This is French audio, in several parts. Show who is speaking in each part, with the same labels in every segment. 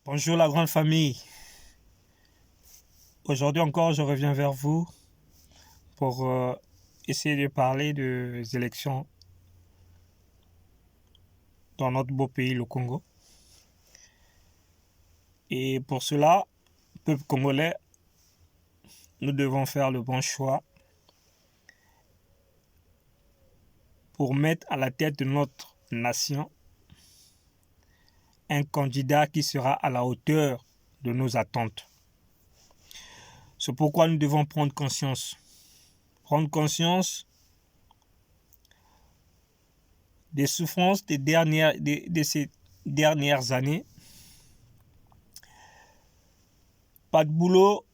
Speaker 1: Bonjour la grande famille. Aujourd'hui encore, je reviens vers vous pour essayer de parler des élections dans notre beau pays, le Congo. Et pour cela, peuple congolais, nous devons faire le bon choix pour mettre à la tête de notre nation un candidat qui sera à la hauteur de nos attentes. C'est pourquoi nous devons prendre conscience. Prendre conscience des souffrances de ces dernières années. Pas de boulot,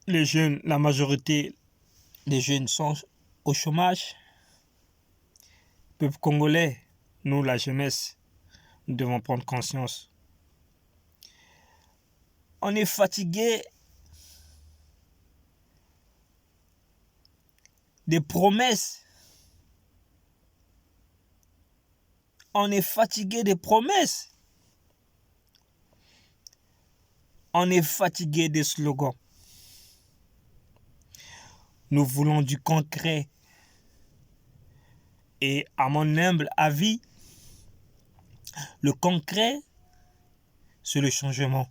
Speaker 1: les jeunes, la majorité des jeunes sont au chômage. Peuple congolais, nous, la jeunesse, nous devons prendre conscience. On est fatigué des promesses. On est fatigué des promesses. On est fatigué des slogans. Nous voulons du concret. Et à mon humble avis, le concret, c'est le changement.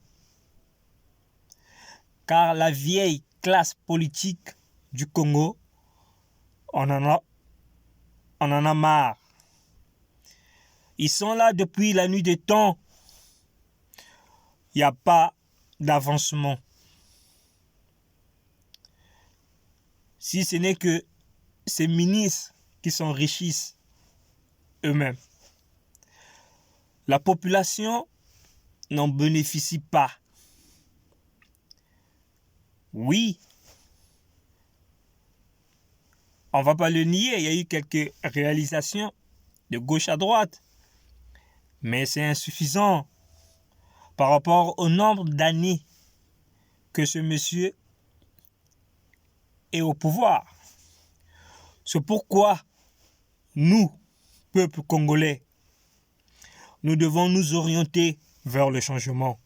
Speaker 1: Car la vieille classe politique du Congo, on en a marre. Ils sont là depuis la nuit des temps. Il n'y a pas d'avancement. Si ce n'est que ces ministres qui s'enrichissent eux-mêmes. La population n'en bénéficie pas. Oui, on ne va pas le nier, il y a eu quelques réalisations de gauche à droite, mais c'est insuffisant par rapport au nombre d'années que ce monsieur est au pouvoir. C'est pourquoi nous, peuple congolais, nous devons nous orienter vers le changement.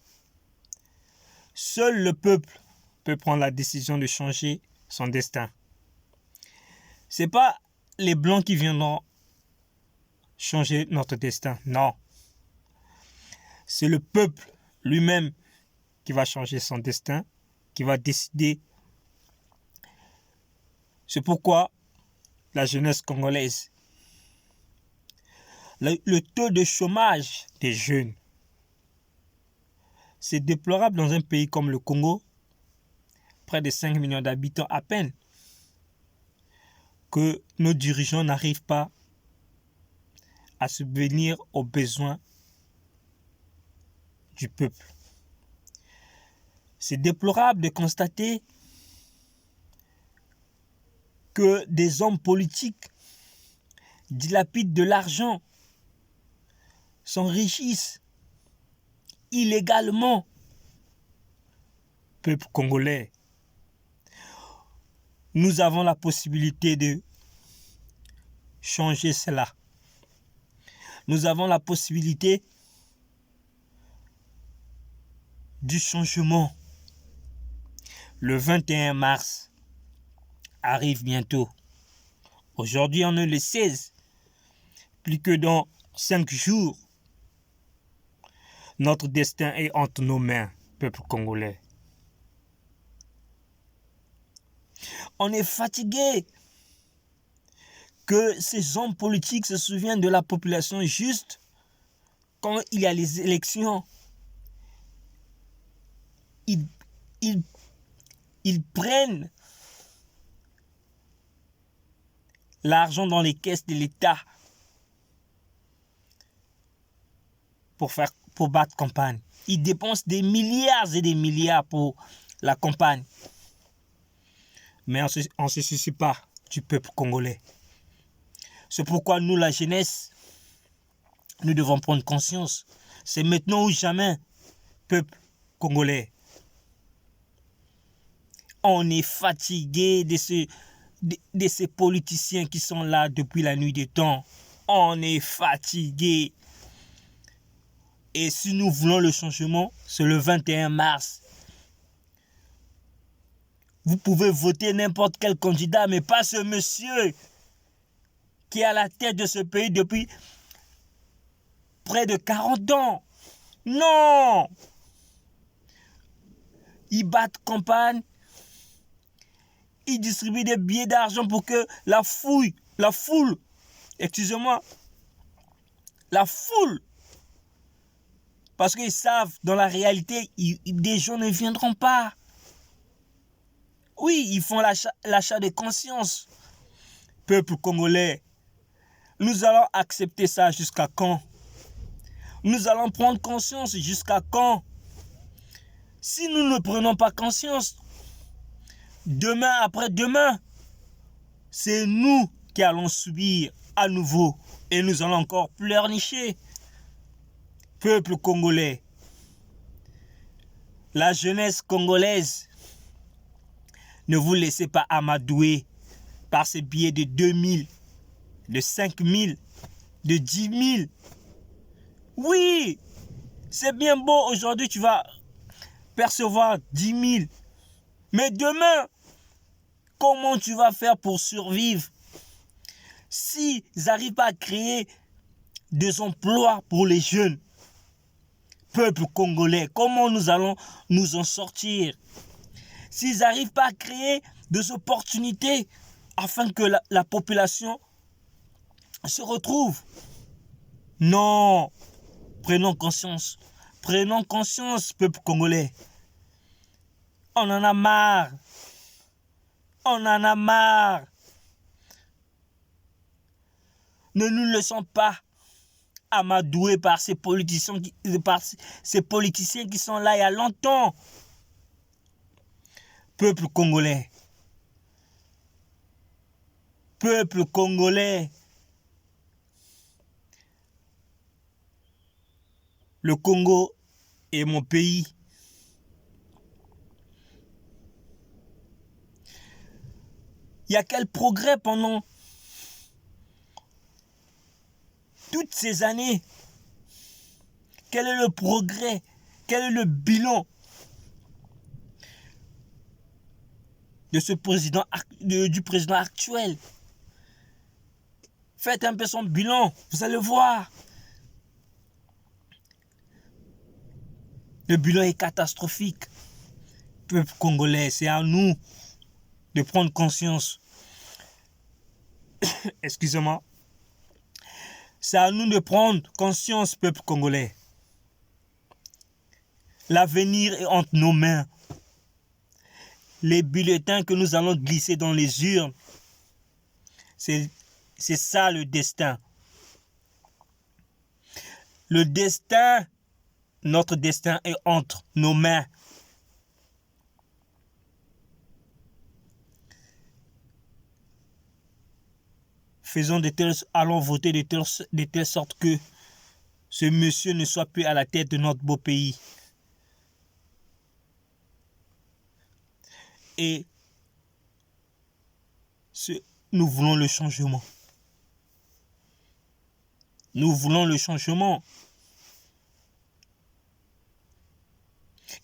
Speaker 1: Seul le peuple peut prendre la décision de changer son destin. Ce n'est pas les Blancs qui viendront changer notre destin, non. C'est le peuple lui-même qui va changer son destin, qui va décider. C'est pourquoi la jeunesse congolaise, le taux de chômage des jeunes, c'est déplorable dans un pays comme le Congo, près de 5 millions d'habitants à peine, que nos dirigeants n'arrivent pas à subvenir aux besoins du peuple. C'est déplorable de constater que des hommes politiques dilapident de l'argent, s'enrichissent illégalement. Peuple congolais, nous avons la possibilité de changer cela. Nous avons la possibilité du changement. Le 21 mars arrive bientôt. Aujourd'hui, on est le 16. Plus que dans 5 jours, notre destin est entre nos mains, peuple congolais. On est fatigué que ces hommes politiques se souviennent de la population juste quand il y a les élections. Ils prennent l'argent dans les caisses de l'État pour battre campagne. Ils dépensent des milliards et des milliards pour la campagne. Mais on ne se soucie pas du peuple congolais. C'est pourquoi nous, la jeunesse, nous devons prendre conscience. C'est maintenant ou jamais, peuple congolais. On est fatigué de ces politiciens qui sont là depuis la nuit des temps. On est fatigué. Et si nous voulons le changement, c'est le 21 mars. Vous pouvez voter n'importe quel candidat, mais pas ce monsieur qui est à la tête de ce pays depuis près de 40 ans. Non! Ils battent campagne, ils distribuent des billets d'argent pour que la foule, excusez-moi, la foule, parce qu'ils savent, dans la réalité, des gens ne viendront pas. Oui, ils font l'achat de conscience. Peuple congolais, nous allons accepter ça jusqu'à quand? Nous allons prendre conscience jusqu'à quand? Si nous ne prenons pas conscience, demain après-demain, c'est nous qui allons subir à nouveau et nous allons encore pleurnicher. Peuple congolais, la jeunesse congolaise, ne vous laissez pas amadouer par ces billets de 2000, de 5000, de 10 000. Oui, c'est bien beau, aujourd'hui tu vas percevoir 10 000. Mais demain, comment tu vas faire pour survivre? S'ils n'arrivent pas à créer des emplois pour les jeunes, peuple congolais, comment nous allons nous en sortir? S'ils n'arrivent pas à créer des opportunités afin que la population se retrouve. Non, prenons conscience, peuple congolais. On en a marre. On en a marre. Ne nous laissons pas amadouer par ces politiciens qui sont là il y a longtemps. Peuple congolais. Peuple congolais. Le Congo est mon pays. Il y a quel progrès pendant toutes ces années? Quel est le progrès? Quel est le bilan de ce président, du président actuel? Faites un peu son bilan, vous allez voir. Le bilan est catastrophique. Peuple congolais, c'est à nous de prendre conscience. Excusez-moi. C'est à nous de prendre conscience, peuple congolais. L'avenir est entre nos mains. Les bulletins que nous allons glisser dans les urnes, c'est ça le destin. Le destin, notre destin est entre nos mains. Allons voter de telle sorte que ce monsieur ne soit plus à la tête de notre beau pays. Et nous voulons le changement. Nous voulons le changement.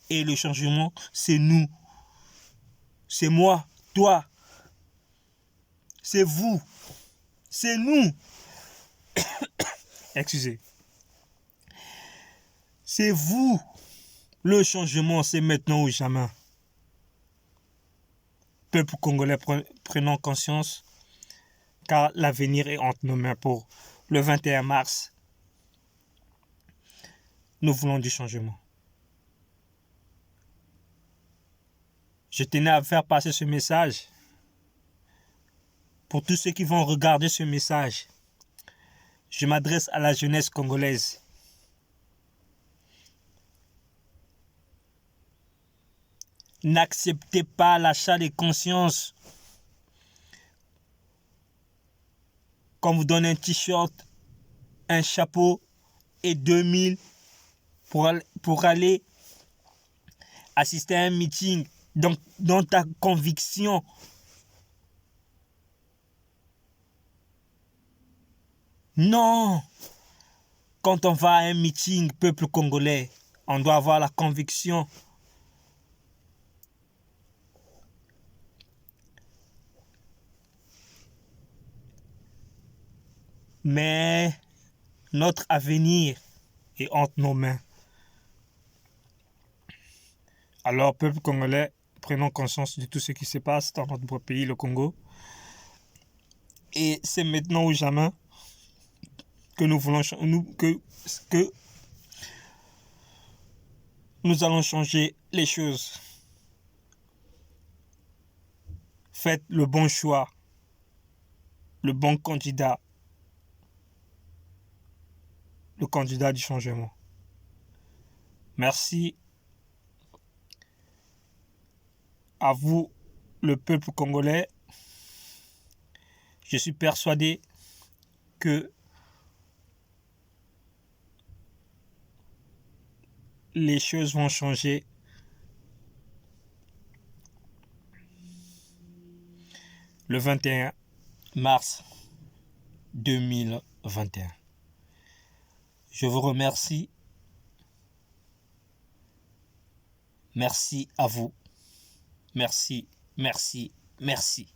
Speaker 1: Et le changement, c'est nous. C'est moi, toi. C'est vous. C'est nous. Excusez. C'est vous. Le changement, c'est maintenant ou jamais. Peuple congolais, prenons conscience, car l'avenir est entre nos mains pour le 21 mars. Nous voulons du changement. Je tenais à faire passer ce message pour tous ceux qui vont regarder ce message. Je m'adresse à la jeunesse congolaise. N'acceptez pas l'achat de conscience. Qu'on vous donne un t-shirt, un chapeau et 2000 pour aller assister à un meeting dans ta conviction. Non. Quand on va à un meeting, peuple congolais, on doit avoir la conviction mais notre avenir est entre nos mains. Alors, peuple congolais, prenons conscience de tout ce qui se passe dans notre pays, le Congo. Et c'est maintenant ou jamais que nous voulons que nous allons changer les choses. Faites le bon choix, le bon candidat, le candidat du changement. Merci à vous, le peuple congolais. Je suis persuadé que les choses vont changer. Le 21 mars 2021. Je vous remercie. Merci à vous. Merci, merci, merci.